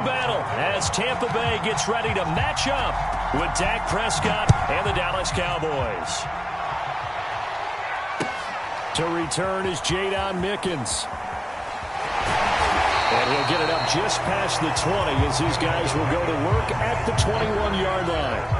Battle as Tampa Bay gets ready to match up with Dak Prescott and the Dallas Cowboys. To return is Jadon Mickens. And he'll get it up just past the 20 as these guys will go to work at the 21-yard line.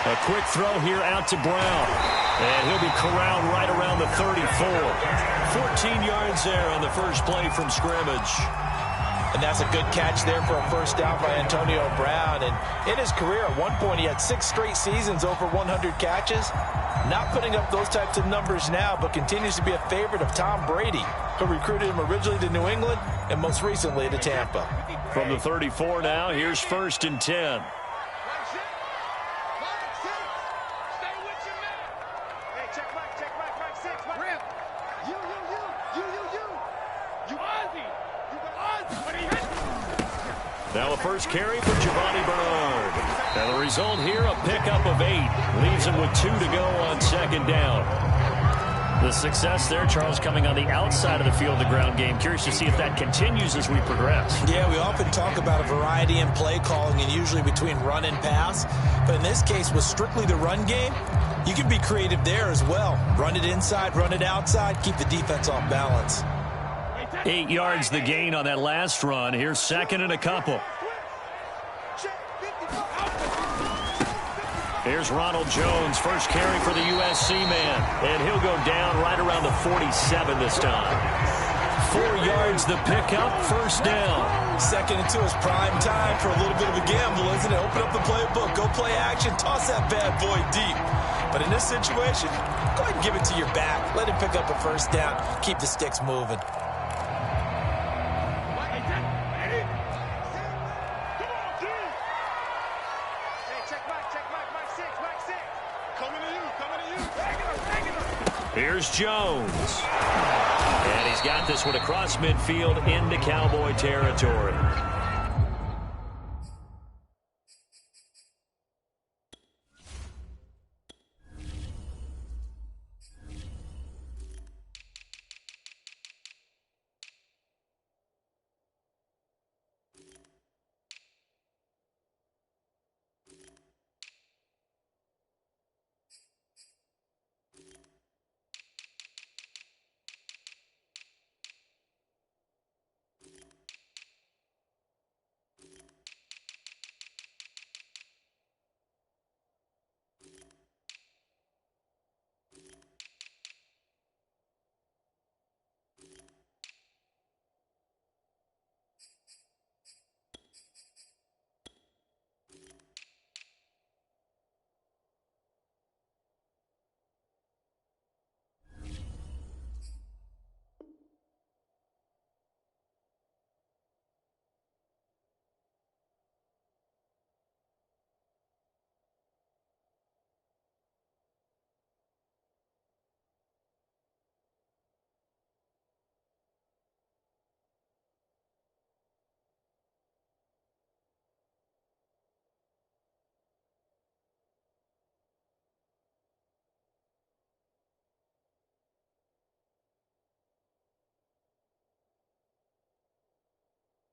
A quick throw here out to Brown. And he'll be corralled right around the 34. 14 yards there on the first play from scrimmage. And that's a good catch there for a first down by Antonio Brown. And in his career, at one point, he had 6 straight seasons over 100 catches. Not putting up those types of numbers now, but continues to be a favorite of Tom Brady, who recruited him originally to New England and most recently to Tampa. From the 34 now, here's 1st and 10. Now a first carry for Giovanni Bernard. And the result here, a pickup of 8. Leaves him with 2 to go on 2nd down. The success there, Charles, coming on the outside of the field, the ground game. Curious to see if that continues as we progress. Yeah, we often talk about a variety in play calling and usually between run and pass. But in this case, with strictly the run game, you can be creative there as well. Run it inside, run it outside, keep the defense off balance. 8 yards the gain on that last run. Here's 2nd and a couple. Here's Ronald Jones, first carry for the USC man. And he'll go down right around the 47 this time. 4 yards the pickup, first down. 2nd and 2 is prime time for a little bit of a gamble, isn't it? Open up the playbook, go play action, toss that bad boy deep. But in this situation, go ahead and give it to your back. Let him pick up a first down, keep the sticks moving. Here's Jones. And he's got this one across midfield into Cowboy territory.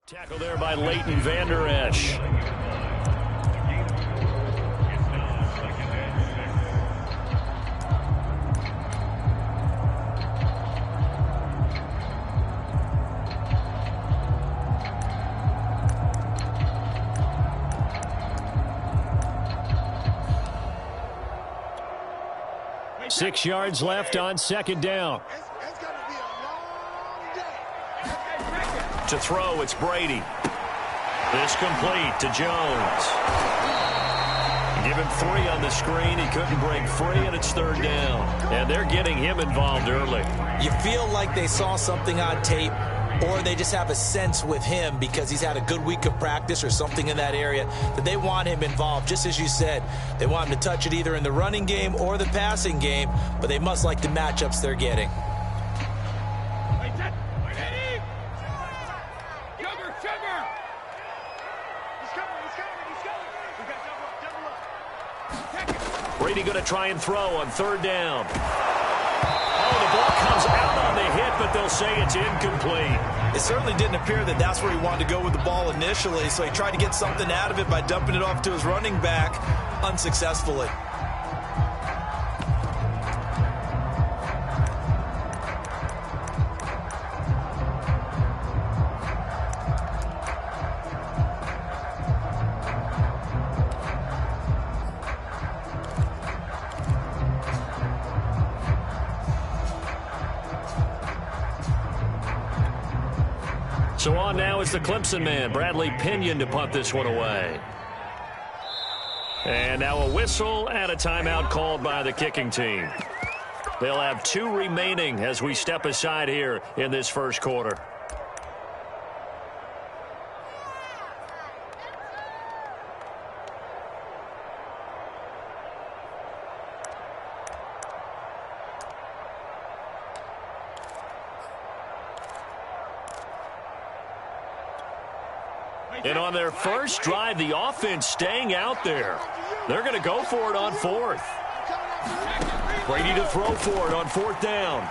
Tackle there by Leighton Vander Esch. Six yards left on 2nd down. To throw, it's Brady. This complete to Jones. Give him 3 on the screen. He couldn't break free, and it's 3rd down. And they're getting him involved early. You feel like they saw something on tape, or they just have a sense with him because he's had a good week of practice or something in that area that they want him involved. Just as you said, they want him to touch it either in the running game or the passing game, but they must like the matchups they're getting. Brady going to try and throw on third down. Oh, the ball comes out on the hit, but they'll say it's incomplete. It certainly didn't appear that that's where he wanted to go with the ball initially, so he tried to get something out of it by dumping it off to his running back unsuccessfully. So on now is the Clemson man, Bradley Pinion, to punt this one away. And now a whistle and a timeout called by the kicking team. They'll have 2 remaining as we step aside here in this first quarter. And on their first drive, the offense staying out there. They're going to go for it on 4th. Brady to throw for it on 4th down.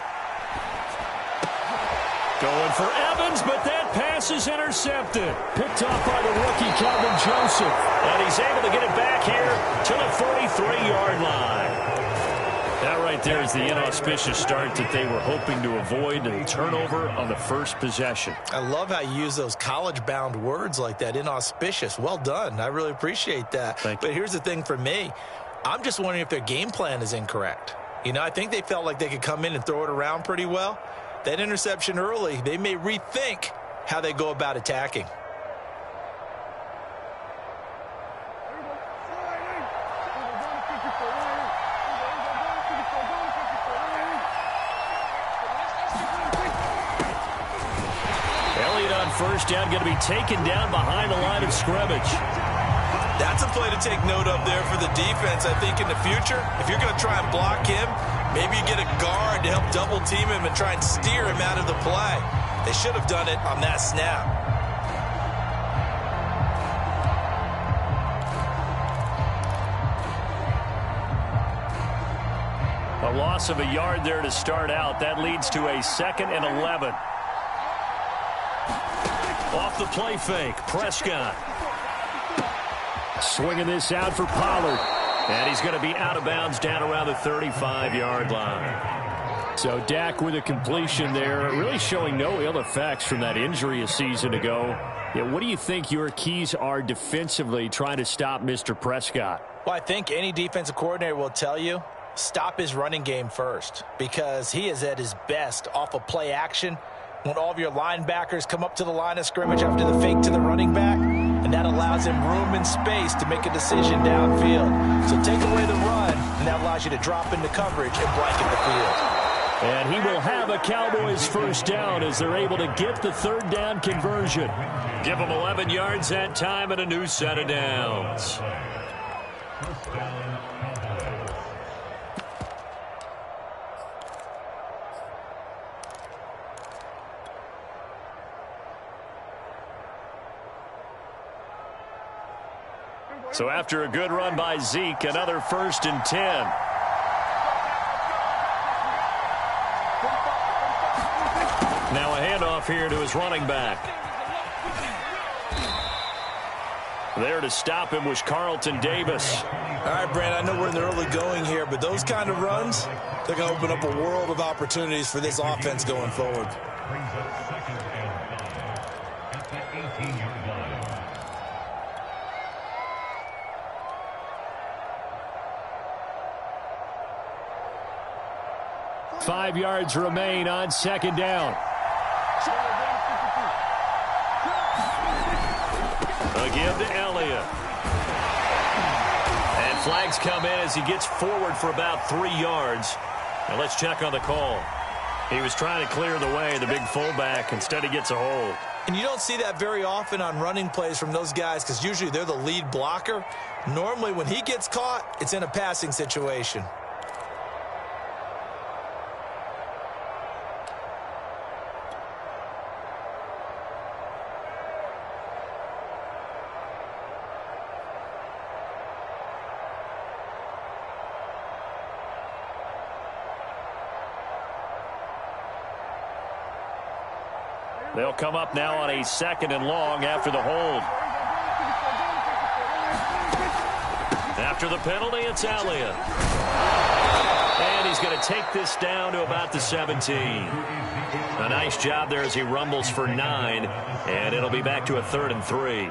Going for Evans, but that pass is intercepted. Picked off by the rookie, Calvin Joseph. And he's able to get it back here to the 43-yard line. That right there is the inauspicious start that they were hoping to avoid, and turnover on the first possession. I love how you use those college-bound words like that, inauspicious. Well done. I really appreciate that. But here's the thing for me. I'm just wondering if their game plan is incorrect. You know, I think they felt like they could come in and throw it around pretty well. That interception early, they may rethink how they go about attacking. First down, going to be taken down behind the line of scrimmage. That's a play to take note of there for the defense. I think in the future, if you're going to try and block him, maybe you get a guard to help double team him and try and steer him out of the play. They should have done it on that snap. A loss of a yard there to start out. That leads to a 2nd and 11. Off the play fake, Prescott. Swinging this out for Pollard. And he's going to be out of bounds down around the 35-yard line. So Dak with a completion there, really showing no ill effects from that injury a season ago. Yeah, what do you think your keys are defensively trying to stop Mr. Prescott? Well, I think any defensive coordinator will tell you, stop his running game first, because he is at his best off of play action when all of your linebackers come up to the line of scrimmage after the fake to the running back, and that allows him room and space to make a decision downfield. So take away the run, and that allows you to drop into coverage and blanket the field. And he will have a Cowboys first down as they're able to get the 3rd down conversion. Give them 11 yards that time and a new set of downs. So after a good run by Zeke, another 1st and 10. Now a handoff here to his running back. There to stop him was Carlton Davis. All right, Brand, I know we're in the early going here, but those kind of runs, they're going to open up a world of opportunities for this offense going forward. 5 yards remain on 2nd down. Again to Elliott. And flags come in as he gets forward for about 3 yards. Now let's check on the call. He was trying to clear the way, the big fullback. Instead, he gets a hold. And you don't see that very often on running plays from those guys because usually they're the lead blocker. Normally, when he gets caught, it's in a passing situation. They'll come up now on a 2nd and long after the hold. After the penalty, it's Elliott. And he's going to take this down to about the 17. A nice job there as he rumbles for 9. And it'll be back to a 3rd and 3.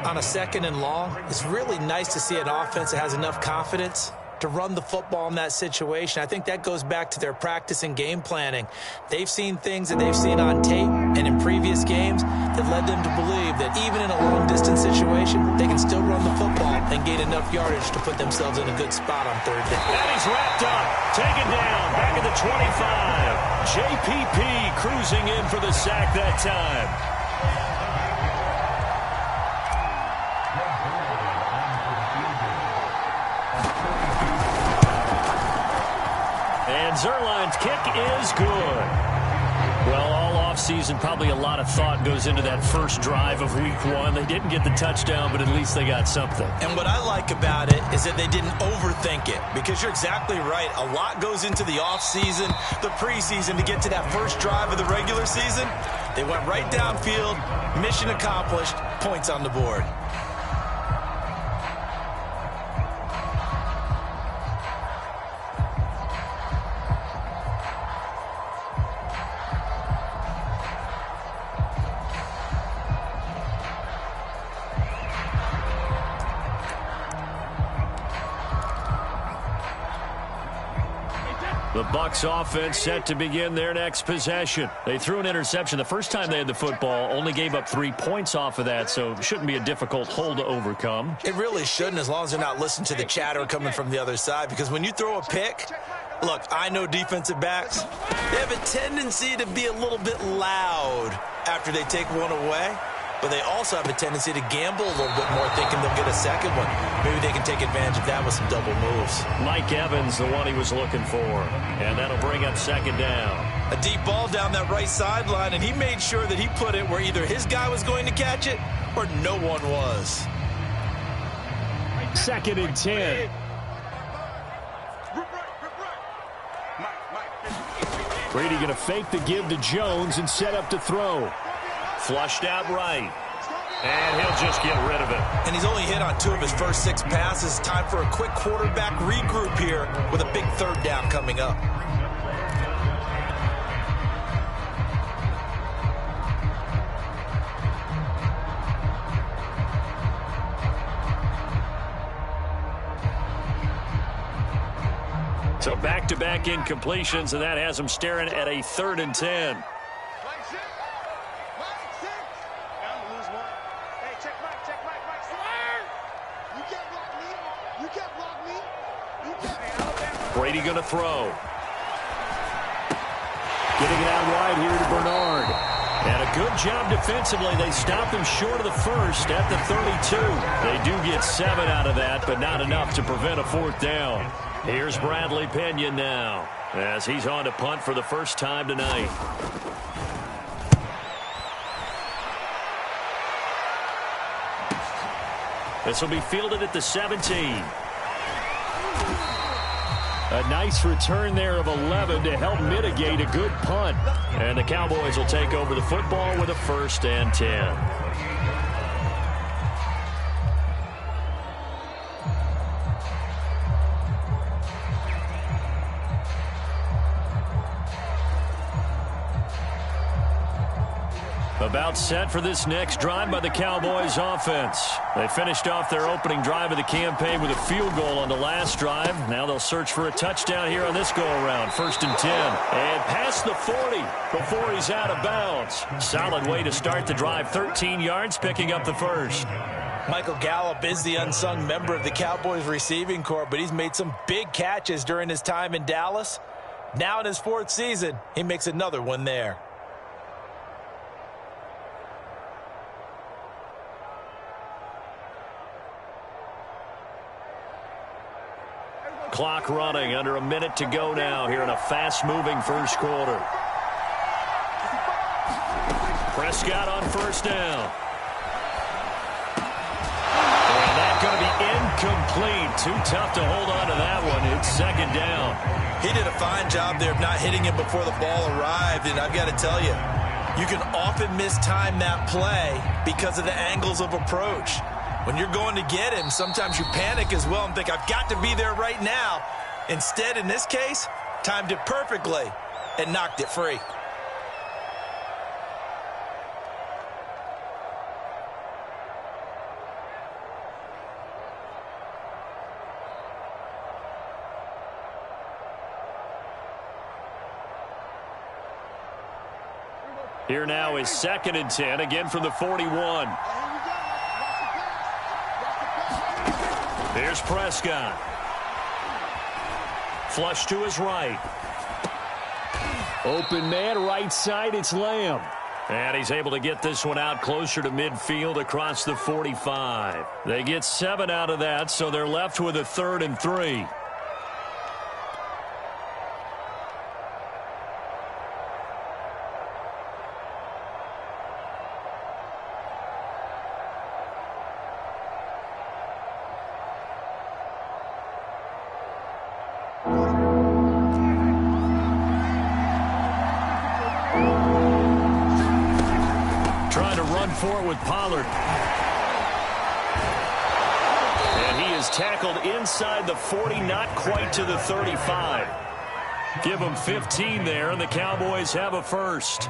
On a 2nd and long, it's really nice to see an offense that has enough confidence to run the football in that situation. I think that goes back to their practice and game planning. They've seen things that they've seen on tape and in previous games that led them to believe that even in a long-distance situation, they can still run the football and gain enough yardage to put themselves in a good spot on 3rd down. And he's wrapped up, taken down, back at the 25. JPP cruising in for the sack that time. And Zuerlein's kick is good. Well, all offseason, probably a lot of thought goes into that first drive of week 1. They didn't get the touchdown, but at least they got something. And what I like about it is that they didn't overthink it, because you're exactly right. A lot goes into the offseason, the preseason, to get to that first drive of the regular season. They went right downfield, mission accomplished, points on the board. The Bucs offense set to begin their next possession. They threw an interception the first time they had the football, only gave up 3 points off of that, so shouldn't be a difficult hole to overcome. It really shouldn't, as long as they're not listening to the chatter coming from the other side, because when you throw a pick, look, I know defensive backs, they have a tendency to be a little bit loud after they take one away. But they also have a tendency to gamble a little bit more, thinking they'll get a second one. Maybe they can take advantage of that with some double moves. Mike Evans, the one he was looking for. And that'll bring up 2nd down. A deep ball down that right sideline, and he made sure that he put it where either his guy was going to catch it or no one was. 2nd and 10. Brady going to fake the give to Jones and set up to throw. Flushed out right. And he'll just get rid of it. And he's only hit on 2 of his first 6 passes. Time for a quick quarterback regroup here with a big 3rd down coming up. So back-to-back incompletions, and that has him staring at a 3rd and 10. Brady going to throw. Getting it out wide here to Bernard. And a good job defensively. They stopped him short of the first at the 32. They do get 7 out of that, but not enough to prevent a 4th down. Here's Bradley Pena now, as he's on to punt for the first time tonight. This will be fielded at the 17. A nice return there of 11 to help mitigate a good punt. And the Cowboys will take over the football with a 1st and 10. About set for this next drive by the Cowboys offense. They finished off their opening drive of the campaign with a field goal on the last drive. Now they'll search for a touchdown here on this go-around. 1st and 10. And past the 40 before he's out of bounds. Solid way to start the drive. 13 yards, picking up the 1st. Michael Gallup is the unsung member of the Cowboys receiving corps, but he's made some big catches during his time in Dallas. Now in his 4th season, he makes another one there. Clock running, under a minute to go now here in a fast-moving first quarter. Prescott on first down. And that's going to be incomplete. Too tough to hold on to that one. It's second down. He did a fine job there of not hitting him before the ball arrived, and I've got to tell you, you can often mistime that play because of the angles of approach. When you're going to get him, sometimes you panic as well and think, I've got to be there right now. Instead, in this case, timed it perfectly and knocked it free. Here now is 2nd and 10, again from the 41. Here's Prescott. Flush to his right. Open man, right side, it's Lamb. And he's able to get this one out closer to midfield across the 45. They get 7 out of that, so they're left with a 3rd and 3. With Pollard. And he is tackled inside the 40, not quite to the 35. Give him 15 there, and the Cowboys have a first.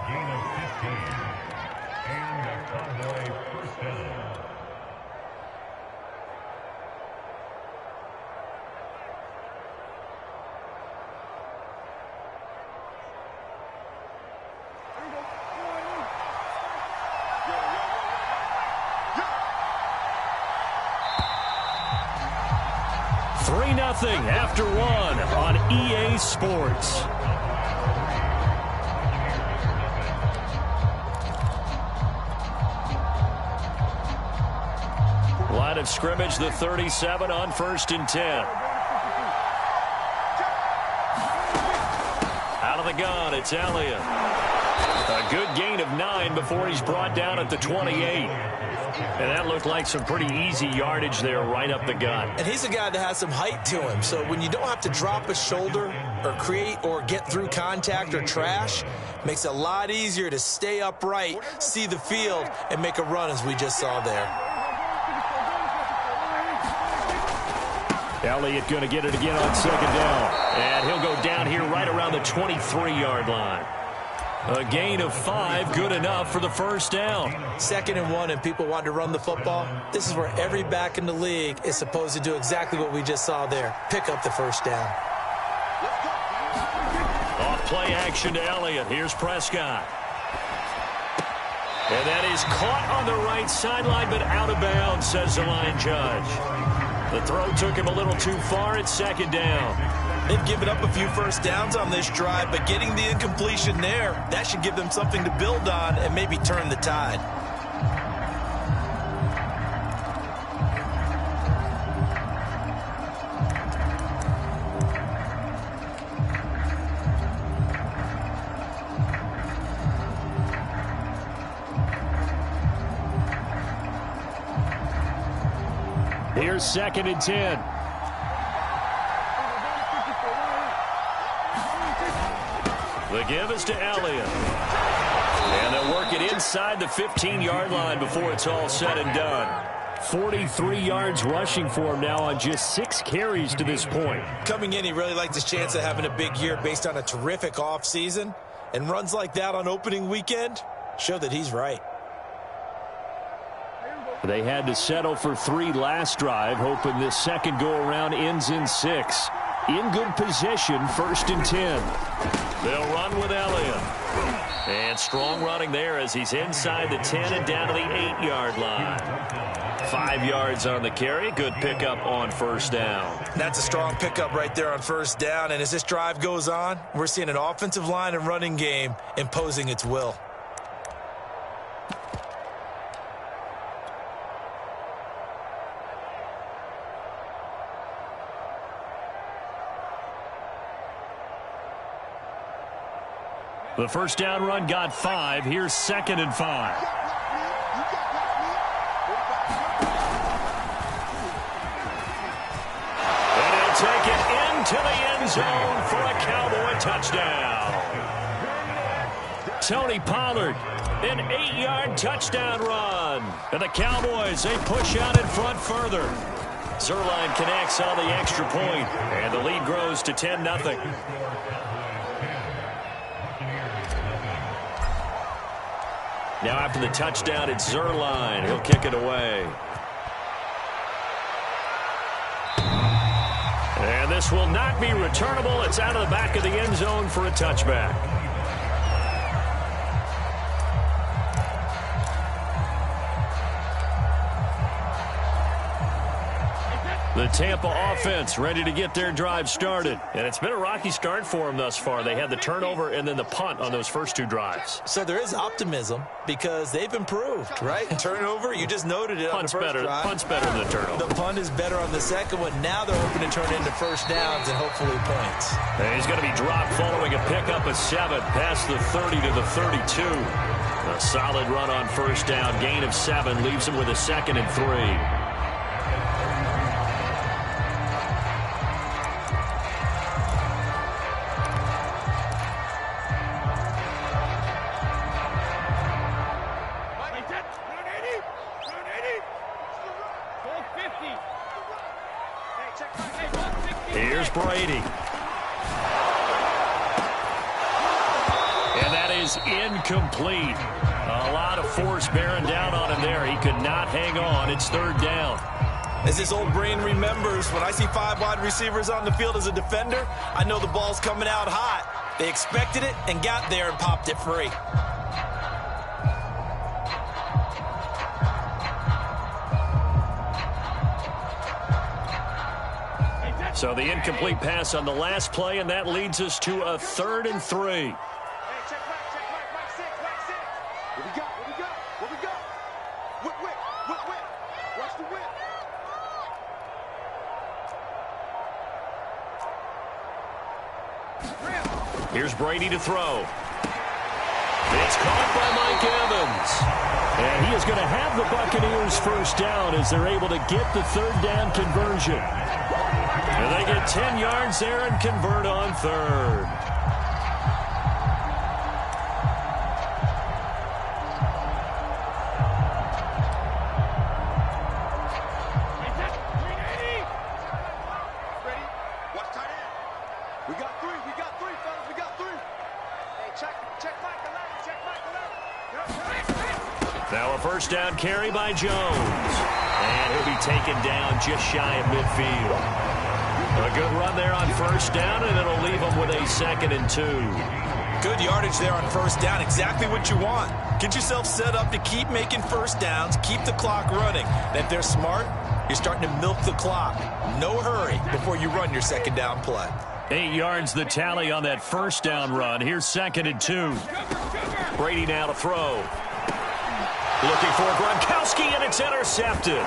After 1 on EA Sports. Line of scrimmage, the 37 on 1st and 10. Out of the gun, it's Elliott. A good gain of 9 before he's brought down at the 28. And that looked like some pretty easy yardage there right up the gut. And he's a guy that has some height to him. So when you don't have to drop a shoulder or create or get through contact or trash, makes it a lot easier to stay upright, see the field, and make a run as we just saw there. Elliott going to get it again on 2nd down. And he'll go down here right around the 23-yard line. A gain of 5, good enough for the first down. 2nd and 1, and people want to run the football. This is where every back in the league is supposed to do exactly what we just saw there. Pick up the first down. Off play action to Elliott. Here's Prescott. And that is caught on the right sideline, but out of bounds, says the line judge. The throw took him a little too far. It's 2nd down. They've given up a few first downs on this drive, but getting the incompletion there, that should give them something to build on and maybe turn the tide. Here's 2nd and 10. The give is to Elliott. And they'll work it inside the 15-yard line before it's all said and done. 43 yards rushing for him now on just 6 carries to this point. Coming in, he really liked his chance of having a big year based on a terrific offseason. And runs like that on opening weekend show that he's right. They had to settle for 3 last drive, hoping this second go-around ends in 6. In good position, 1st and 10. They'll run with Elliott. And strong running there as he's inside the 10 and down to the 8-yard line. 5 yards on the carry. Good pickup on first down. That's a strong pickup right there on first down. And as this drive goes on, we're seeing an offensive line and running game imposing its will. The first down run got 5. Here's 2nd and 5. And he'll take it into the end zone for a Cowboy touchdown. Tony Pollard, an 8-yard touchdown run. And the Cowboys, they push out in front further. Zerline connects on the extra point, and the lead grows to 10-0. Now after the touchdown, it's Zerline. He'll kick it away. And this will not be returnable. It's out of the back of the end zone for a touchback. The Tampa offense ready to get their drive started. And it's been a rocky start for them thus far. They had the turnover and then the punt on those first 2 drives. So there is optimism because they've improved, right? Turnover, you just noted it on the first drive. Punt's better than the turnover. The punt is better on the second one. Now they're hoping to turn into first downs and hopefully points. And he's going to be dropped following a pickup of 7 past the 30 to the 32. A solid run on first down. Gain of 7 leaves him with a 2nd and 3. Here's Brady. And that is incomplete. A lot of force bearing down on him there. He could not hang on. It's 3rd down. As his old brain remembers, when I see 5 wide receivers on the field as a defender, I know the ball's coming out hot. They expected it and got there and popped it free. So the incomplete pass on the last play, and that leads us to a 3rd and 3. Hey, check back, Mike 6. What we got? Whip. Watch the whip. Here's Brady to throw. It's caught by Mike Evans. And he is going to have the Buccaneers first down as they're able to get the 3rd down conversion. And they get 10 yards there and convert on 3rd. Ready? Watch tight end. We got 3, fellas. We got 3. Hey, check Mike 11. Now a first down carry by Jones. And he'll be taken down just shy of midfield. A good run there on first down, and it'll leave them with a 2nd and 2. Good yardage there on first down. Exactly what you want. Get yourself set up to keep making first downs, keep the clock running. And if they're smart, you're starting to milk the clock. No hurry before you run your 2nd down play. 8 yards the tally on that first down run. Here's 2nd and 2. Brady now to throw. Looking for Gronkowski, and it's intercepted.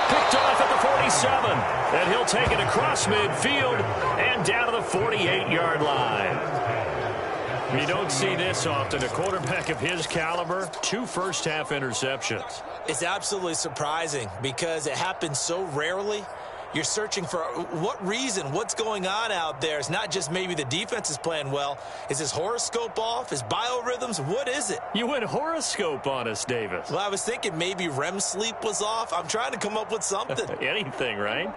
Picked off at the 47, and he'll take it across midfield and down to the 48-yard line. You don't see this often. A quarterback of his caliber, 2 first-half interceptions. It's absolutely surprising because it happens so rarely. You're searching for what reason, what's going on out there. It's not just maybe the defense is playing well. Is his horoscope off? His biorhythms? What is it? You went horoscope on us, Davis. Well, I was thinking maybe REM sleep was off. I'm trying to come up with something. Anything, right?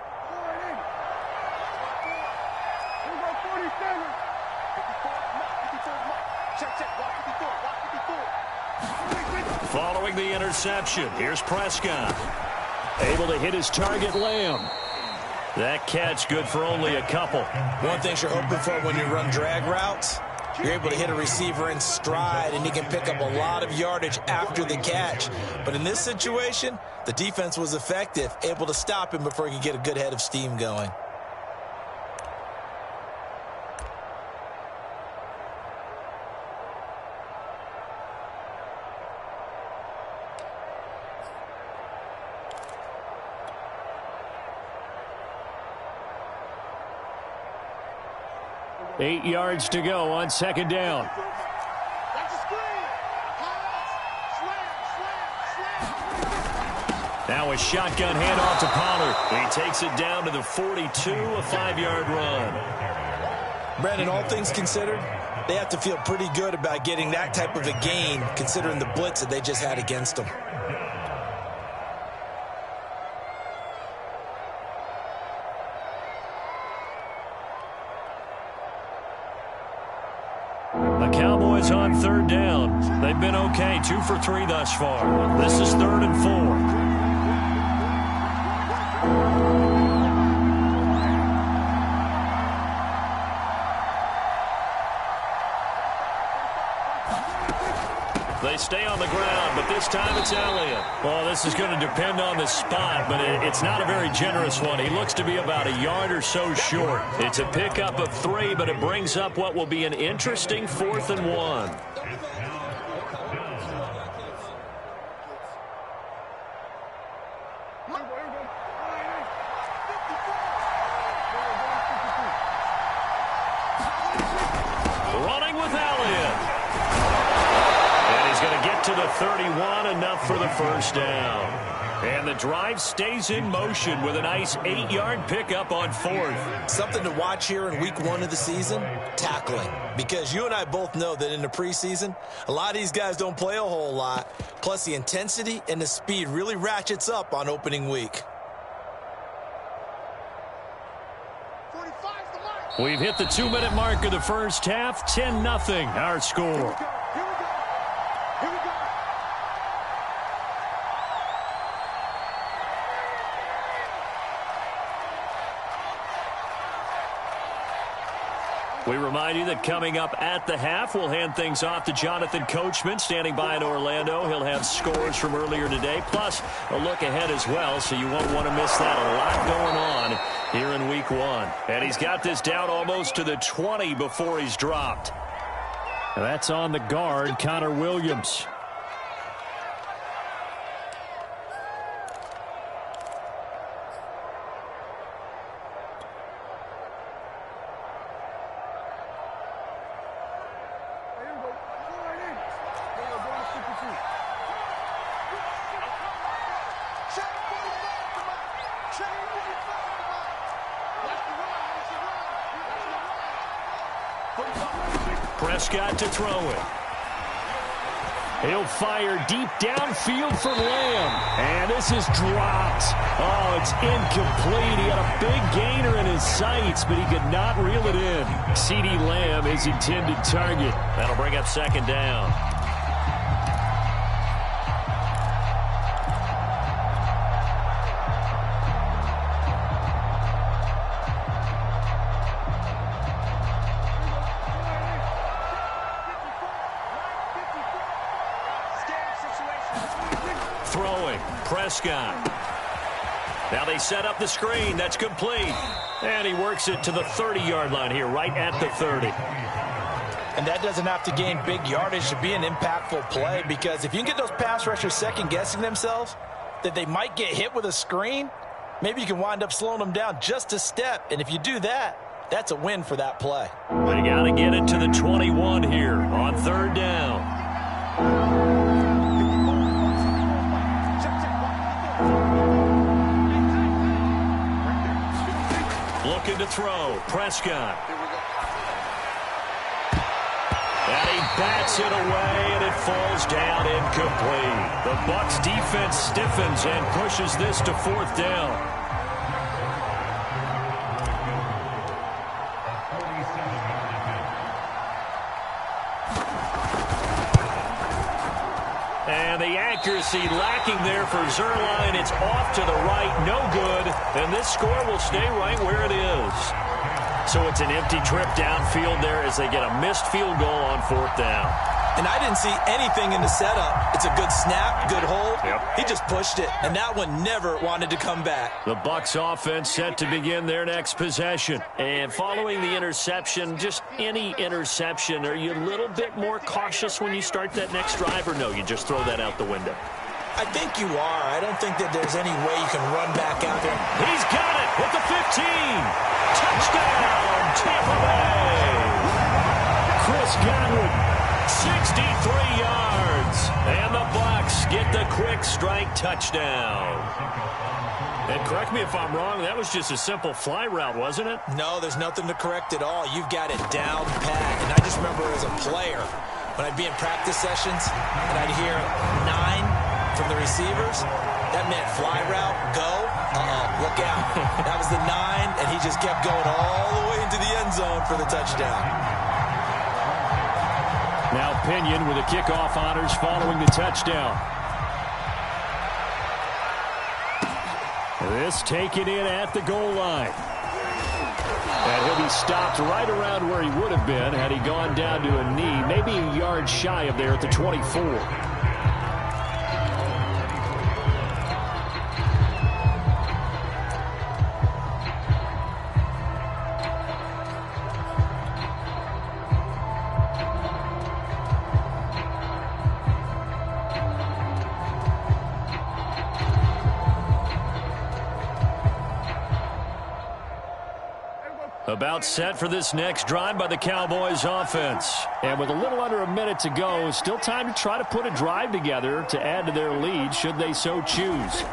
Following the interception, here's Prescott. Able to hit his target, Lamb. That catch good for only a couple. One thing you're hoping for when you run drag routes, You're able to hit a receiver in stride, and he can pick up a lot of yardage after the catch. But in this situation, the defense was effective, able to stop him before he could get a good head of steam going. Eight yards to go on second down. Now a shotgun handoff to Pollard. He takes it down to the 42, a 5-yard run. Brandon, all things considered, they have to feel pretty good about getting that type of a gain, considering the blitz that they just had against them. The Cowboys on third down. They've been okay, 2 for 3 thus far. This is 3rd and 4. They stay on the ground, but this time it's Elliott. Well, this is going to depend on the spot, but it's not a very generous one. He looks to be about a yard or so short. It's a pickup of 3, but it brings up what will be an interesting 4th and 1. Running with Elliott. Going to get to the 31, enough for the first down. And the drive stays in motion with a nice 8-yard pickup on 4th. Something to watch here in week 1 of the season, tackling. Because you and I both know that in the preseason, a lot of these guys don't play a whole lot. Plus the intensity and the speed really ratchets up on opening week. We've hit the 2-minute mark of the first half, 10-0 our score. We remind you that coming up at the half, we'll hand things off to Jonathan Coachman, standing by in Orlando. He'll have scores from earlier today, plus a look ahead as well, so you won't want to miss that. A lot going on here in week 1. And he's got this down almost to the 20 before he's dropped. And that's on the guard, Connor Williams. Prescott to throw it. He'll fire deep downfield for Lamb. And this is dropped. Oh, it's incomplete. He had a big gainer in his sights, but he could not reel it in. CeeDee Lamb, his intended target. That'll bring up second down. Throwing, Prescott. Now they set up the screen. That's complete. And he works it to the 30-yard line here, right at the 30. And that doesn't have to gain big yardage to be an impactful play, because if you can get those pass rushers second-guessing themselves that they might get hit with a screen, maybe you can wind up slowing them down just a step. And if you do that, that's a win for that play. They got to get it to the 21 here on third down. Looking to throw. Prescott. And he bats it away, and it falls down incomplete. The Bucs defense stiffens and pushes this to 4th down. And the accuracy lacking there for Zuerlein. It's off to the right, no good. And this score will stay right where it is. So it's an empty trip downfield there as they get a missed field goal on 4th down. And I didn't see anything in the setup. It's a good snap, good hold. Yep. He just pushed it, and that one never wanted to come back. The Bucs offense set to begin their next possession. And following the interception, just any interception, are you a little bit more cautious when you start that next drive, or no, you just throw that out the window? I think you are. I don't think that there's any way you can run back out there. He's got it with the 15. Touchdown, Tampa Bay. Chris Godwin, 63 yards. And the Bucs get the quick strike touchdown. And correct me if I'm wrong, that was just a simple fly route, wasn't it? No, there's nothing to correct at all. You've got it down pat. And I just remember as a player, when I'd be in practice sessions and I'd hear 9 from the receivers, that meant fly route, go, look out. That was the 9, and he just kept going all the way into the end zone for the touchdown. Now Pinion with the kickoff honors following the touchdown. This taken in at the goal line. And he'll be stopped right around where he would have been had he gone down to a knee, maybe a yard shy of there at the 24. About set for this next drive by the Cowboys offense. And with a little under a minute to go, still time to try to put a drive together to add to their lead should they so choose.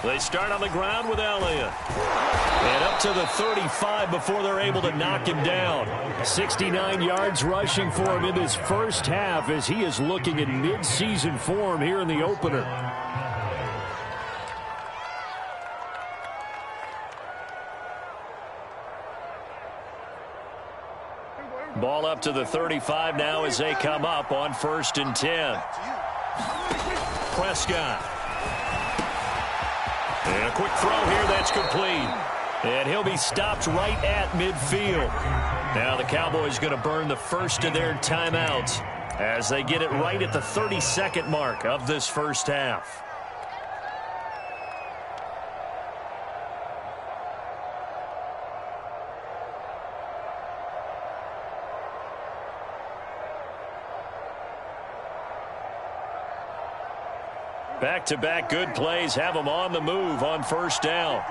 They start on the ground with Elliott. And up to the 35 before they're able to knock him down. 69 yards rushing for him in this first half as he is looking in mid-season form here in the opener. Ball up to the 35 now as they come up on 1st and 10. Prescott. And a quick throw here that's complete. And he'll be stopped right at midfield. Now the Cowboys going to burn the first of their timeouts as they get it right at the 32nd mark of this first half. Back-to-back good plays have them on the move on 1st down.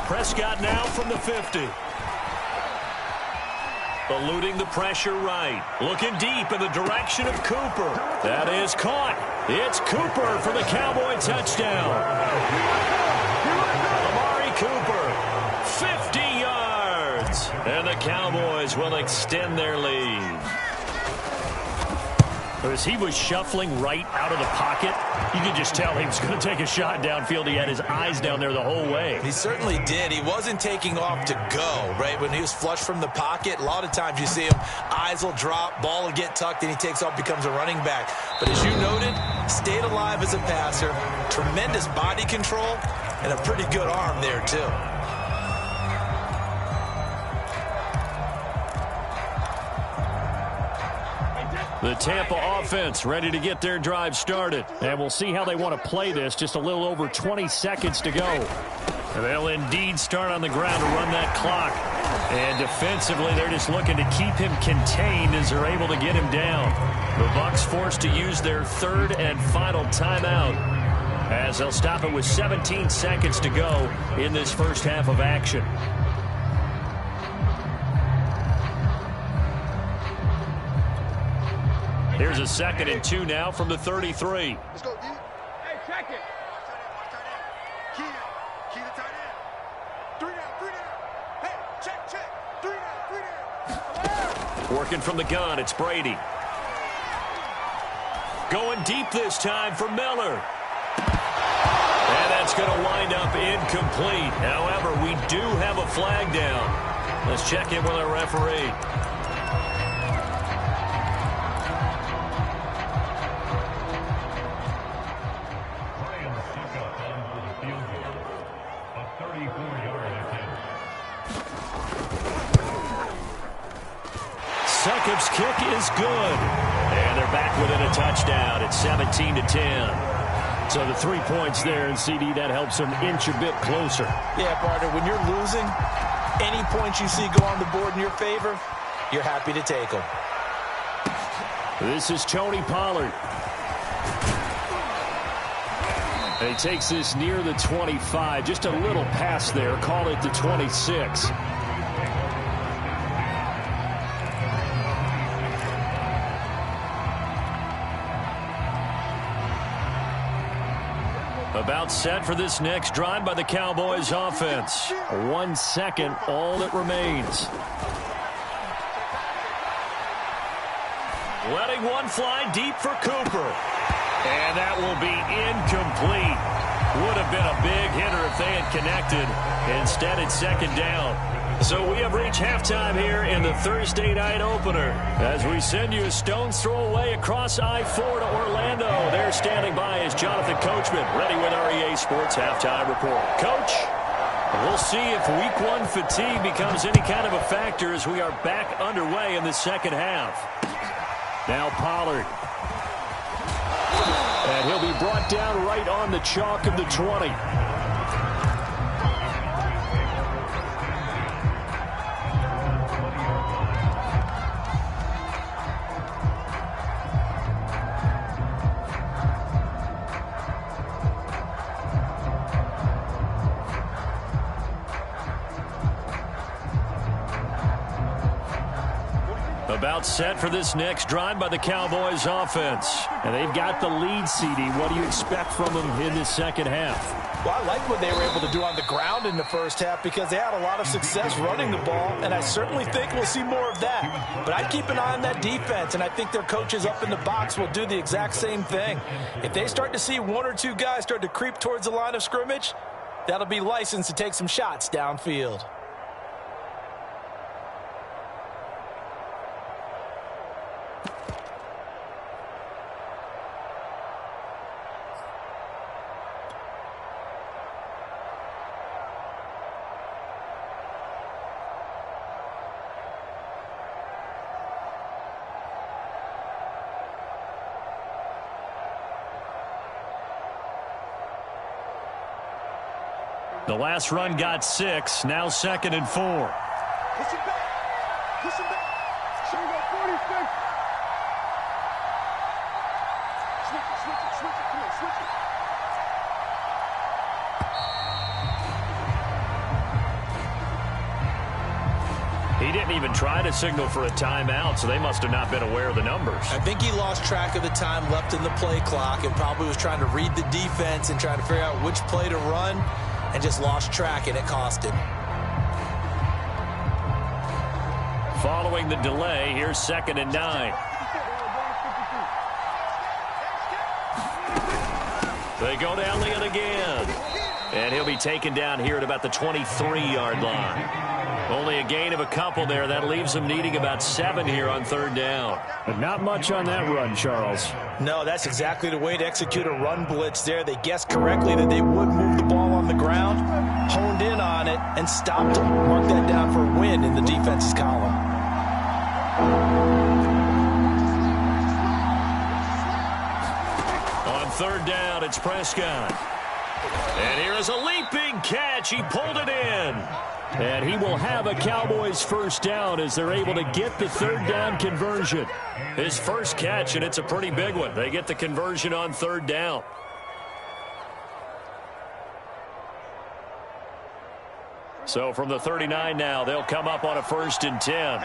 Prescott now from the 50. Eluding the pressure right. Looking deep in the direction of Cooper. That is caught. It's Cooper for the Cowboy touchdown. Amari Cooper, 50 yards. And the Cowboys will extend their lead. As he was shuffling right out of the pocket, you could just tell he was going to take a shot downfield. He had his eyes down there the whole way. He certainly did. He wasn't taking off to go, right? When he was flush from the pocket, a lot of times you see him, eyes will drop, ball will get tucked, and he takes off, becomes a running back. But as you noted, stayed alive as a passer, tremendous body control, and a pretty good arm there, too. The Tampa offense ready to get their drive started. And we'll see how they want to play this. Just a little over 20 seconds to go. And they'll indeed start on the ground to run that clock. And defensively, they're just looking to keep him contained as they're able to get him down. The Bucs forced to use their 3rd and final timeout as they'll stop it with 17 seconds to go in this first half of action. Here's a 2nd and 2 now from the 33. Let's go, D. Hey, check it. Key the tight end. 3 down. Hey, check. 3 down. Working from the gun, it's Brady. Going deep this time for Miller. And that's going to wind up incomplete. However, we do have a flag down. Let's check in with our referee. First kick is good. And they're back within a touchdown at 17-10. So the 3 points there, and CD, that helps them inch a bit closer. Yeah, partner, when you're losing, any points you see go on the board in your favor, you're happy to take them. This is Tony Pollard. And he takes this near the 25. Just a little pass there. Call it the 26. About set for this next drive by the Cowboys offense. 1 second, all that remains. Letting one fly deep for Cooper. And that will be incomplete. Would have been a big hitter if they had connected. Instead, it's second down. So we have reached halftime here in the Thursday night opener. As we send you a stone's throw away across I-4 to Orlando. There standing by is Jonathan Coachman, ready with our EA Sports Halftime Report. Coach, we'll see if Week 1 fatigue becomes any kind of a factor as we are back underway in the second half. Now Pollard. And he'll be brought down right on the chalk of the 20. About set for this next drive by the Cowboys offense. And they've got the lead, CD. What do you expect from them in this second half? Well, I like what they were able to do on the ground in the first half because they had a lot of success running the ball, and I certainly think we'll see more of that. But I'd keep an eye on that defense, and I think their coaches up in the box will do the exact same thing. If they start to see 1 or 2 guys start to creep towards the line of scrimmage, that'll be licensed to take some shots downfield. The last run got 6, now 2nd and 4. Push it back. Push it back. Show me that 46. Switch it, switch it, switch it. Come on, switch it. He didn't even try to signal for a timeout, so they must have not been aware of the numbers. I think he lost track of the time left in the play clock and probably was trying to read the defense and trying to figure out which play to run and just lost track, and it cost him. Following the delay, here's 2nd and 9. They go to Elliott again. And he'll be taken down here at about the 23-yard line. Only a gain of a couple there. That leaves them needing about 7 here on 3rd down. But not much on that run, Charles. No, that's exactly the way to execute a run blitz there. They guessed correctly that they would move the ball on the ground, honed in on it, and stopped them. Mark that down for a win in the defense's column. On 3rd down, it's Prescott. And here is a leaping catch. He pulled it in. And he will have a Cowboys first down as they're able to get the 3rd down conversion. His first catch, and it's a pretty big one. They get the conversion on 3rd down. So from the 39 now, they'll come up on a 1st and 10.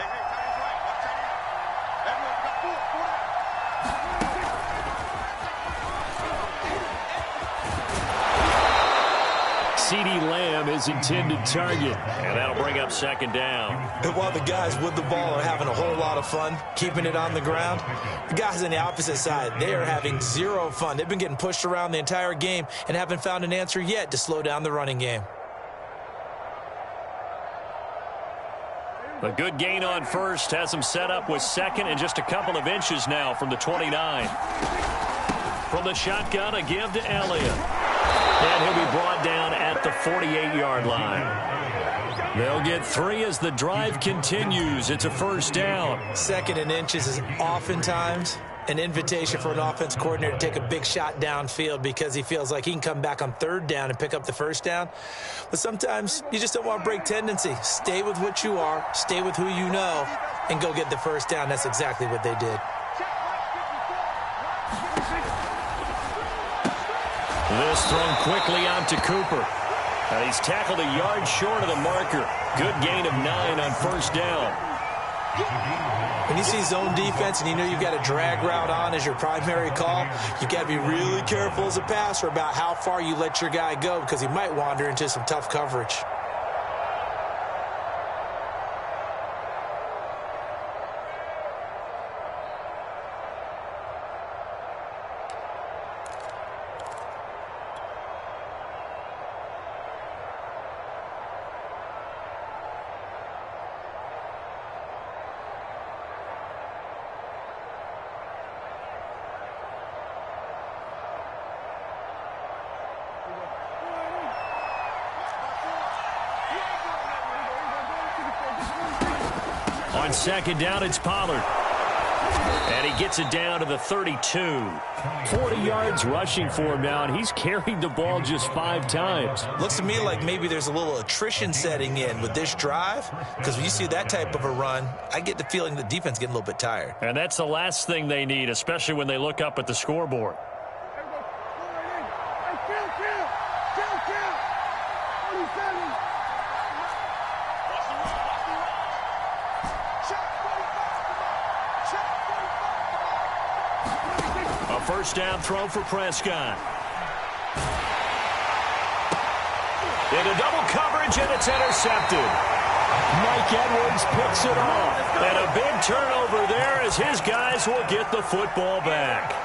CeeDee Lamb is intended target, and that'll bring up 2nd down. And while the guys with the ball are having a whole lot of fun keeping it on the ground, the guys on the opposite side, they are having zero fun. They've been getting pushed around the entire game and haven't found an answer yet to slow down the running game. A good gain on 1st has them set up with 2nd and just a couple of inches now from the 29. From the shotgun, a give to Elliott. And he'll be brought down at the 48-yard line. They'll get 3 as the drive continues. It's a first down. 2nd and inches is oftentimes an invitation for an offense coordinator to take a big shot downfield because he feels like he can come back on 3rd down and pick up the first down. But sometimes you just don't want to break tendency. Stay with what you are, stay with who you know, and go get the first down. That's exactly what they did. This thrown quickly out to Cooper. And he's tackled a yard short of the marker. Good gain of 9 on first down. When you see zone defense and you know you've got a drag route on as your primary call, you've got to be really careful as a passer about how far you let your guy go because he might wander into some tough coverage. On 2nd down, it's Pollard. And he gets it down to the 32. 40 yards rushing for him now, and he's carried the ball just 5 times. Looks to me like maybe there's a little attrition setting in with this drive, because when you see that type of a run, I get the feeling the defense getting a little bit tired. And that's the last thing they need, especially when they look up at the scoreboard. First down throw for Prescott. Into double coverage, and it's intercepted. Mike Edwards picks it off. And a big turnover there as his guys will get the football back.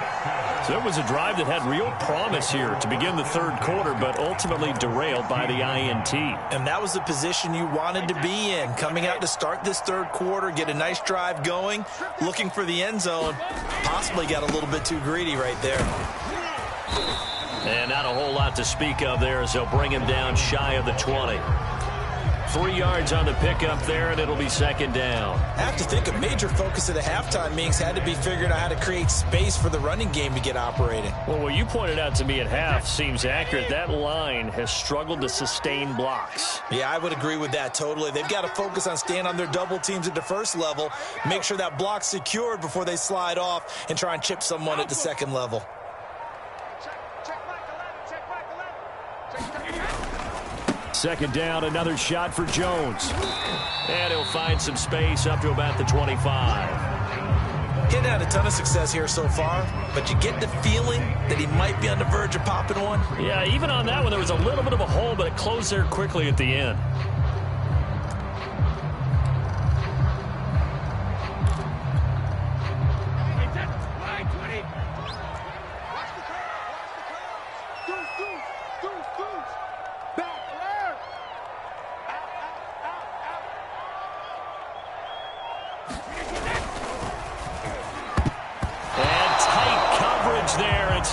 So it was a drive that had real promise here to begin the 3rd quarter, but ultimately derailed by the INT. And that was the position you wanted to be in, coming out to start this 3rd quarter, get a nice drive going, looking for the end zone. Possibly got a little bit too greedy right there. And not a whole lot to speak of there as they'll bring him down shy of the 20. 3 yards on the pickup there, and it'll be 2nd down. I have to think a major focus of the halftime meetings had to be figuring out how to create space for the running game to get operating. Well, what you pointed out to me at half seems accurate. That line has struggled to sustain blocks. Yeah, I would agree with that totally. They've got to focus on staying on their double teams at the first level, make sure that block's secured before they slide off and try and chip someone at the 2nd level. 2nd down, another shot for Jones. And he'll find some space up to about the 25. He's had a ton of success here so far, but you get the feeling that he might be on the verge of popping one. Yeah, even on that one, there was a little bit of a hole, but it closed there quickly at the end.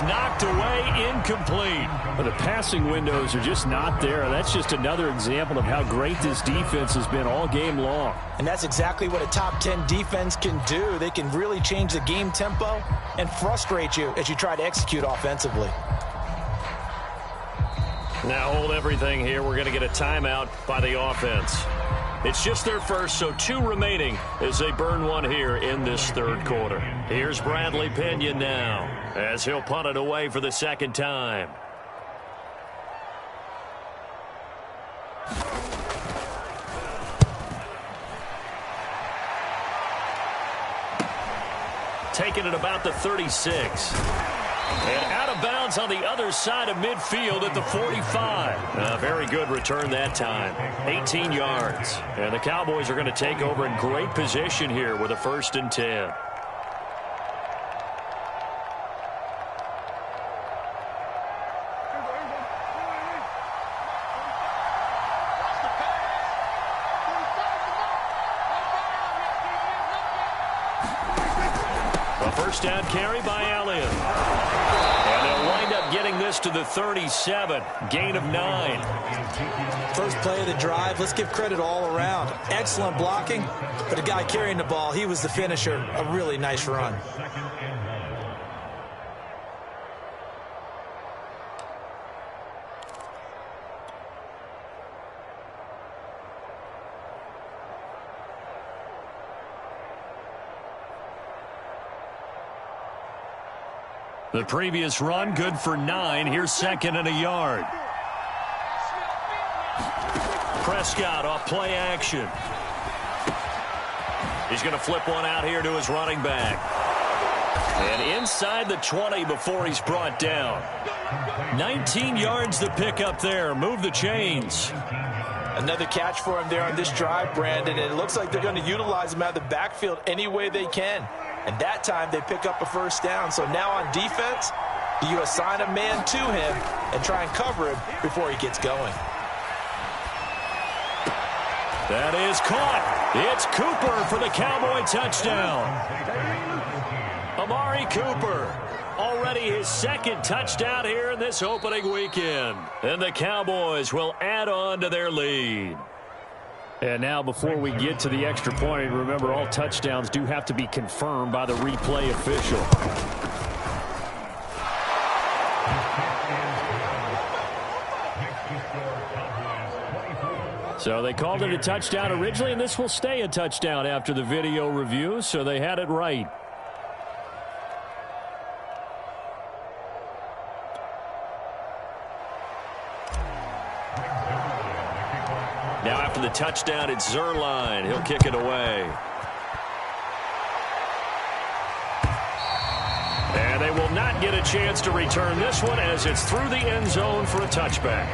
Knocked away, incomplete. But the passing windows are just not there. That's just another example of how great this defense has been all game long. And that's exactly what a top 10 defense can do. They can really change the game tempo and frustrate you as you try to execute offensively. Now hold everything here. We're going to get a timeout by the offense. It's just their first, so 2 remaining as they burn one here in this 3rd quarter. Here's Bradley Pinion now as he'll punt it away for the 2nd time. Taking it about the 36. And out of bounds on the other side of midfield at the 45. A very good return that time. 18 yards. And the Cowboys are going to take over in great position here with a 1st and 10. A 1st down carry by Allen. And they'll wind up getting this this to the 37. Gain of 9. First play of the drive, let's give credit all around. Excellent blocking, but the guy carrying the ball, he was the finisher. A really nice run. The previous run, good for 9. Here's second and a yard. Prescott off play action. He's going to flip one out here to his running back. And inside the 20 before he's brought down. 19 yards to pick up there. Move the chains. Another catch for him there on this drive, Brandon, and it looks like they're going to utilize him out of the backfield any way they can. And that time they pick up a first down. So now on defense, you assign a man to him and try and cover him before he gets going. That is caught. It's Cooper for the Cowboy touchdown. Amari Cooper, already his second touchdown here in this opening weekend. And the Cowboys will add on to their lead. And now before we get to the extra point, remember all touchdowns do have to be confirmed by the replay official. So they called it a touchdown originally, and this will stay a touchdown after the video review, so they had it right. Now after the touchdown, it's Zerline. He'll kick it away. And they will not get a chance to return this one as it's through the end zone for a touchback.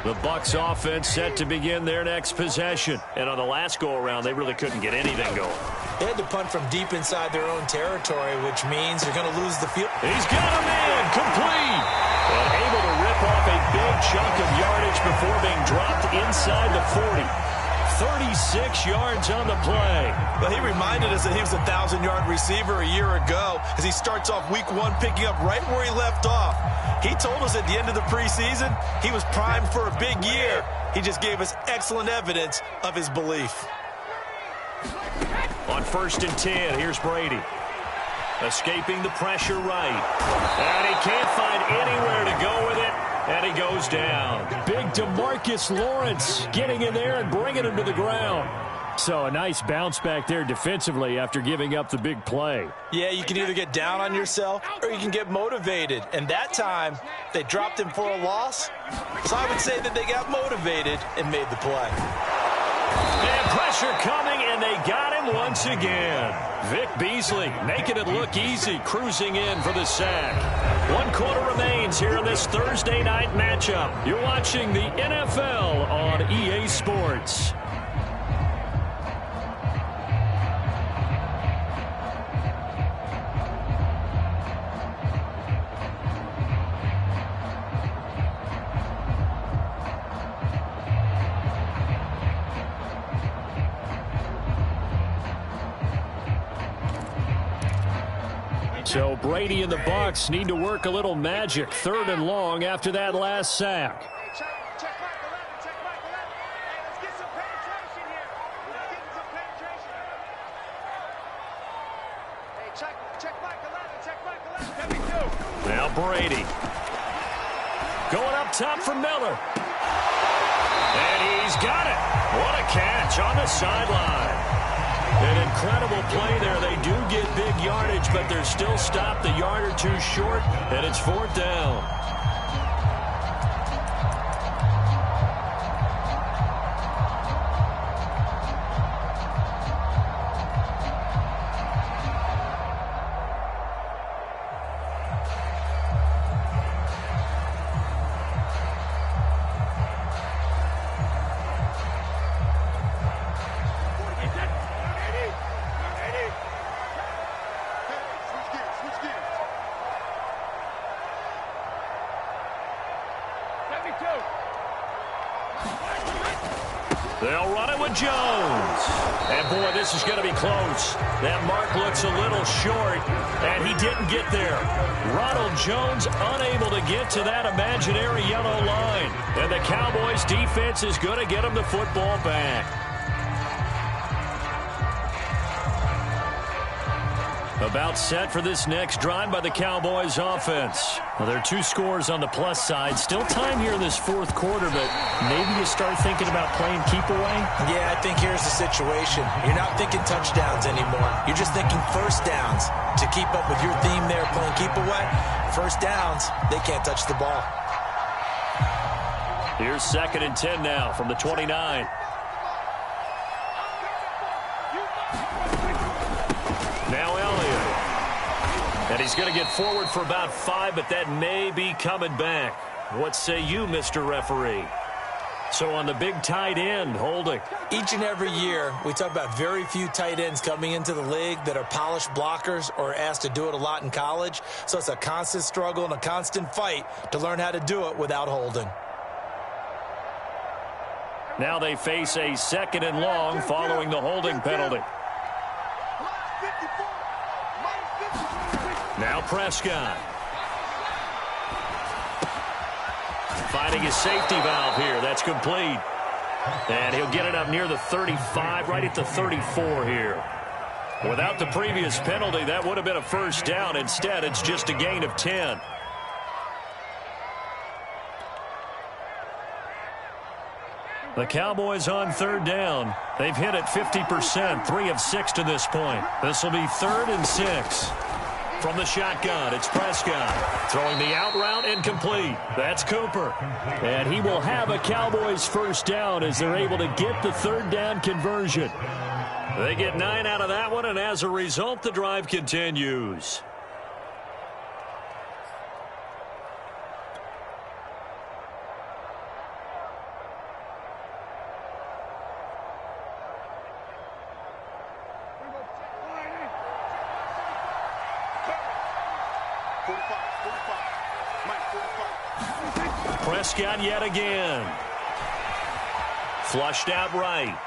The Bucs offense set to begin their next possession. And on the last go-around, they really couldn't get anything going. They had to punt from deep inside their own territory, which means they're going to lose the field. He's got a man, complete. And able to rip off a big chunk of yardage before being dropped inside the 40. 36 yards on the play. Well, he reminded us that he was a 1,000-yard receiver a year ago as he starts off week 1 picking up right where he left off. He told us at the end of the preseason he was primed for a big year. He just gave us excellent evidence of his belief. On 1st and 10, here's Brady. Escaping the pressure right. And he can't find anywhere to go with it. And he goes down. Big DeMarcus Lawrence getting in there and bringing him to the ground. So a nice bounce back there defensively after giving up the big play. Yeah, you can either get down on yourself or you can get motivated. And that time, they dropped him for a loss. So I would say that they got motivated and made the play. And pressure coming, and they got him once again. Vic Beasley making it look easy, cruising in for the sack. 1 quarter remains here in this Thursday night matchup. You're watching the NFL on EA Sports. So Brady and the Bucs need to work a little magic. 3rd and long after that last sack. Check Mike 11, check Mike 11. Hey, let's get some penetration here. Let's get some penetration. Hey, check Mike 11, check Mike 11. Let me do. Now Brady. Going up top for Miller. And he's got it. What a catch on the sideline. An incredible play there. They do get big yardage, but they're still stopped a yard or two short, and it's 4th down. They'll run it with Jones. And, boy, this is going to be close. That mark looks a little short, and he didn't get there. Ronald Jones unable to get to that imaginary yellow line. And the Cowboys' defense is going to get him the football back. About set for this next drive by the Cowboys offense. Well, there are 2 scores on the plus side. Still time here in this fourth quarter, but maybe you start thinking about playing keep away? Yeah, I think here's the situation. You're not thinking touchdowns anymore. You're just thinking first downs. To keep up with your theme there, playing keep away, first downs, they can't touch the ball. Here's 2nd and 10 now from the 29. Now Elliott. And he's going to get forward for about 5, but that may be coming back. What say you, Mr. Referee? So on the big tight end, holding. Each and every year, we talk about very few tight ends coming into the league that are polished blockers or asked to do it a lot in college. So it's a constant struggle and a constant fight to learn how to do it without holding. Now they face a 2nd and long following the holding penalty. Now Prescott. Finding his safety valve here. That's complete. And he'll get it up near the 35, right at the 34 here. Without the previous penalty, that would have been a first down. Instead, it's just a gain of 10. The Cowboys on 3rd down. They've hit it 50%, 3 of 6 to this point. This will be 3rd and 6. From the shotgun, it's Prescott. Throwing the out route incomplete. That's Cooper. And he will have a Cowboys first down as they're able to get the 3rd down conversion. They get 9 out of that one, and as a result, the drive continues. Prescott yet again. Flushed out right.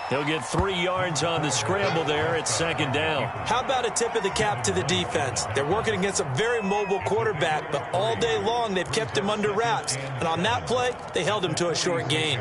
He'll get 3 yards on the scramble there at 2nd down. How about a tip of the cap to the defense? They're working against a very mobile quarterback, but all day long they've kept him under wraps. And on that play, they held him to a short gain.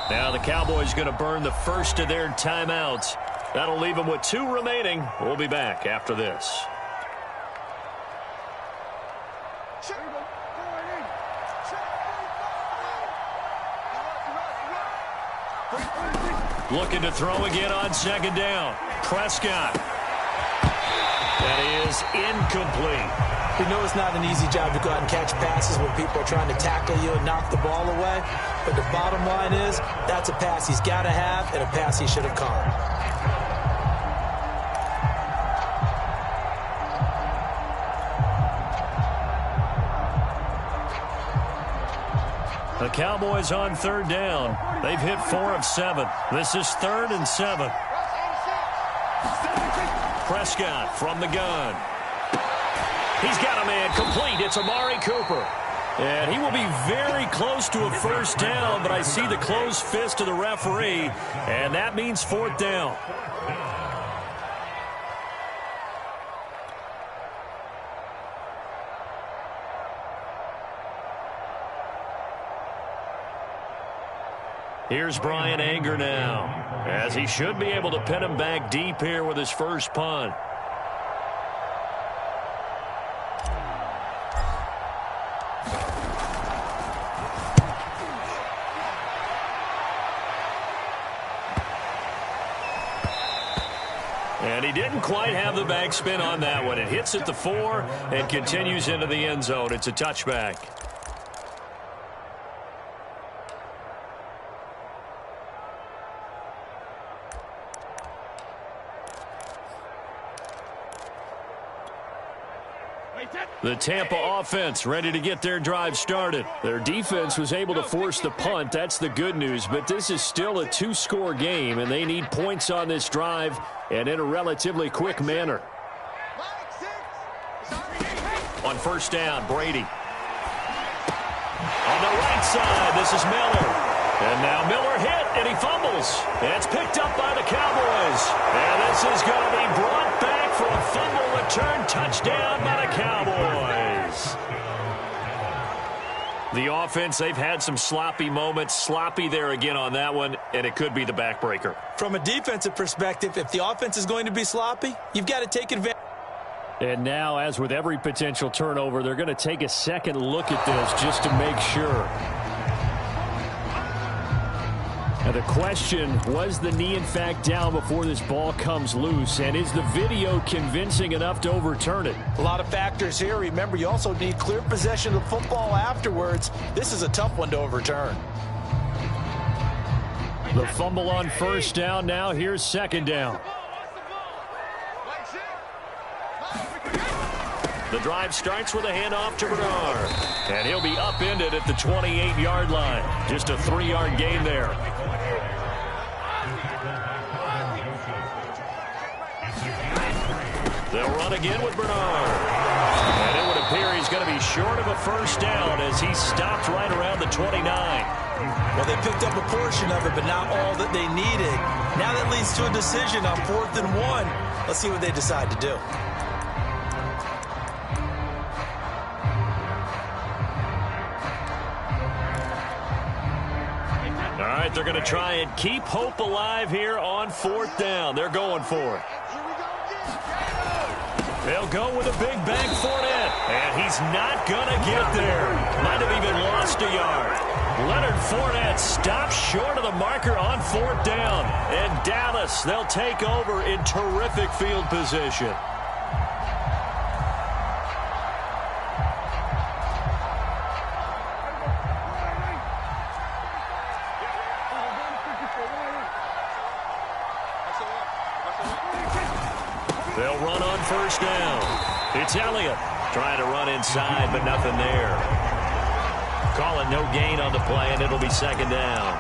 Now the Cowboys going to burn the first of their timeouts. That'll leave them with 2 remaining. We'll be back after this. Looking to throw again on 2nd down. Prescott. That is incomplete. We know it's not an easy job to go out and catch passes when people are trying to tackle you and knock the ball away. But the bottom line is, that's a pass he's got to have and a pass he should have caught. The Cowboys on 3rd down. They've hit 4 of 7. This is 3rd and 7. Prescott from the gun. He's got a man complete. It's Amari Cooper. And he will be very close to a first down, but I see the closed fist of the referee, and that means 4th down. Here's Brian Anger now, as he should be able to pin him back deep here with his first punt. And he didn't quite have the backspin on that one. It hits at the 4 and continues into the end zone. It's a touchback. The Tampa offense ready to get their drive started. Their defense was able to force the punt. That's the good news. But this is still a two-score game, and they need points on this drive and in a relatively quick manner. On first down, Brady. On the right side, this is Miller. And now Miller hit, and he fumbles. It's picked up by the Cowboys. And this is going to be brought back for a fumble return touchdown by the Cowboys. The offense, they've had some sloppy moments. Sloppy there again on that one, and it could be the backbreaker. From a defensive perspective, if the offense is going to be sloppy, you've got to take advantage. And now, as with every potential turnover, they're going to take a second look at this just to make sure. Now the question, was the knee in fact down before this ball comes loose? And is the video convincing enough to overturn it? A lot of factors here. Remember, you also need clear possession of the football afterwards. This is a tough one to overturn. The fumble on first down. Now here's second down. The drive starts with a handoff to Bernard. And he'll be upended at the 28-yard line. Just a 3-yard gain there. They'll run again with Bernard. And it would appear he's going to be short of a first down as he stopped right around the 29. Well, they picked up a portion of it, but not all that they needed. Now that leads to a decision on 4th and 1. Let's see what they decide to do. All right, they're going to try and keep hope alive here on 4th down. They're going for it. They'll go with a big bank Fournette, and he's not going to get there. Might have even lost a yard. Leonard Fournette stops short of the marker on 4th down. And Dallas, they'll take over in terrific field position. They'll run on first down. It's Elliott trying to run inside, but nothing there. Calling no gain on the play, and it'll be second down.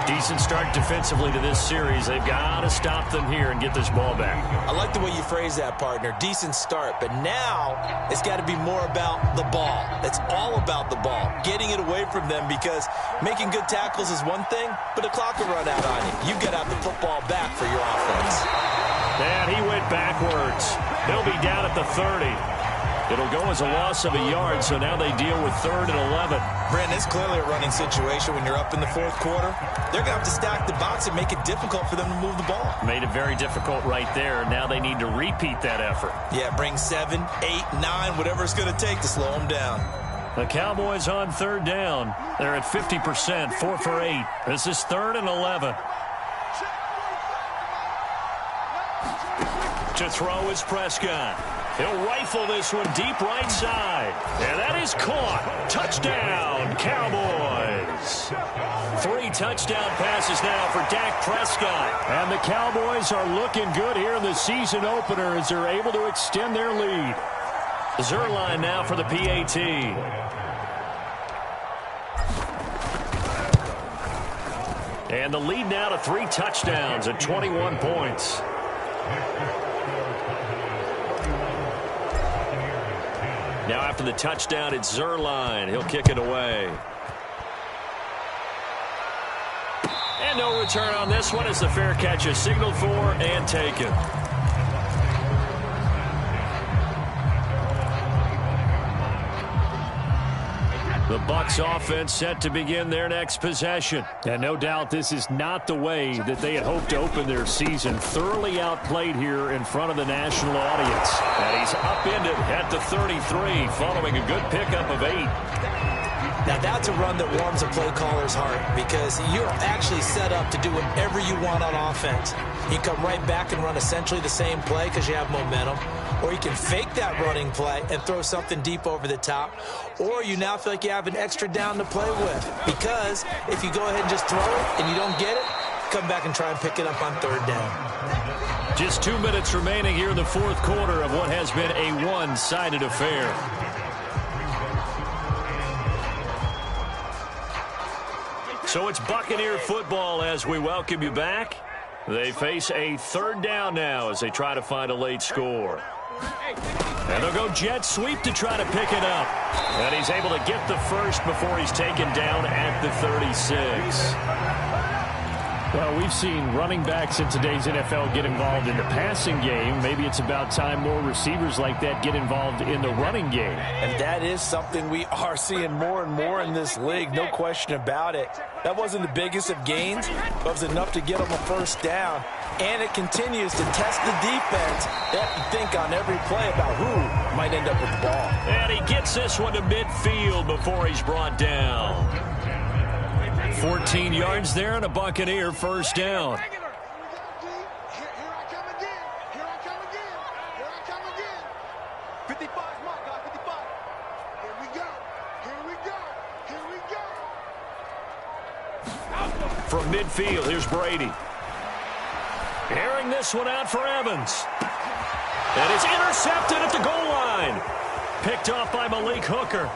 Decent start defensively to this series. They've got to stop them here and get this ball back. I like the way you phrase that, partner. Decent start, but now it's got to be more about the ball. It's all about the ball, getting it away from them, because making good tackles is one thing, but the clock will run out on you. You've got to have the football back for your offense. And he went backwards. He'll be down at the 30. It'll go as a loss of a yard, so now they deal with 3rd and 11. Brandon, it's clearly a running situation when you're up in the 4th quarter. They're going to have to stack the box and make it difficult for them to move the ball. Made it very difficult right there. Now they need to repeat that effort. Yeah, bring 7, 8, 9, whatever it's going to take to slow them down. The Cowboys on 3rd down. They're at 50%, 4 for 8. This is 3rd and 11. To throw is Prescott. He'll rifle this one deep right side. And that is caught. Touchdown, Cowboys. 3 touchdown passes now for Dak Prescott. And the Cowboys are looking good here in the season opener as they're able to extend their lead. Zerline now for the PAT. And the lead now to 3 touchdowns at 21 points. Now after the touchdown, it's Zerline. He'll kick it away. And no return on this one as the fair catch is signaled for and taken. The Bucs offense set to begin their next possession. And no doubt this is not the way that they had hoped to open their season. Thoroughly outplayed here in front of the national audience. And he's upended at the 33 following a good pickup of 8. Now that's a run that warms a play caller's heart, because you're actually set up to do whatever you want on offense. You come right back and run essentially the same play because you have momentum, or you can fake that running play and throw something deep over the top, or you now feel like you have an extra down to play with, because if you go ahead and just throw it and you don't get it, come back and try and pick it up on 3rd down. Just 2 minutes remaining here in the fourth quarter of what has been a one-sided affair. So it's Buccaneer football as we welcome you back. They face a third down now as they try to find a late score. And they'll go jet sweep to try to pick it up. And he's able to get the first before he's taken down at the 36. Well, we've seen running backs in today's NFL get involved in the passing game. Maybe it's about time more receivers like that get involved in the running game. And that is something we are seeing more and more in this league, no question about it. That wasn't the biggest of gains, but it was enough to get them a first down. And it continues to test the defense. They have to think on every play about who might end up with the ball. And he gets this one to midfield before he's brought down. 14 yards there and a Buccaneer first down. Here I come again. Here I come again. Here I come again. 55 mark, guys. 55. Here we go. Here we go. Here we go. From midfield, here's Brady. Airing this one out for Evans. And it's intercepted at the goal line. Picked off by Malik Hooker.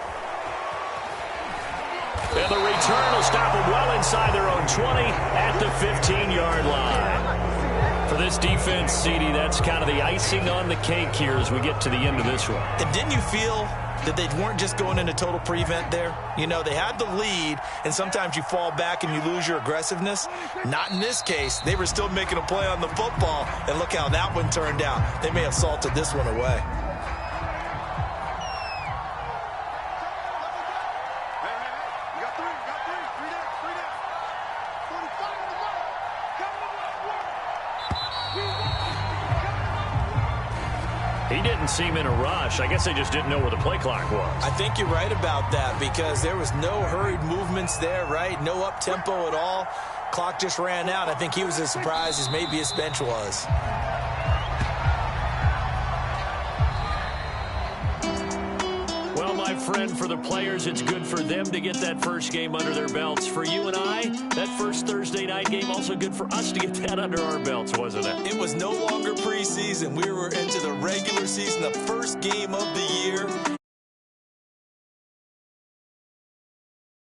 And the return will stop them well inside their own 20 at the 15-yard line. For this defense, CD, that's kind of the icing on the cake here as we get to the end of this one. And didn't you feel that they weren't just going into total prevent there? You know, they had the lead, and sometimes you fall back and you lose your aggressiveness. Not in this case. They were still making a play on the football, and look how that one turned out. They may have salted this one away. He didn't seem in a rush. I guess they just didn't know where the play clock was. I think you're right about that because there was no hurried movements there, right? No up-tempo at all. Clock just ran out. I think he was as surprised as maybe his bench was. Well, my friend, for the players, it's good for them to get that first game under their belts. For you and I, that first Thursday night game, also good for us to get that under our belts, wasn't it? It was no longer preseason. We were into the regular season, the first game of the year.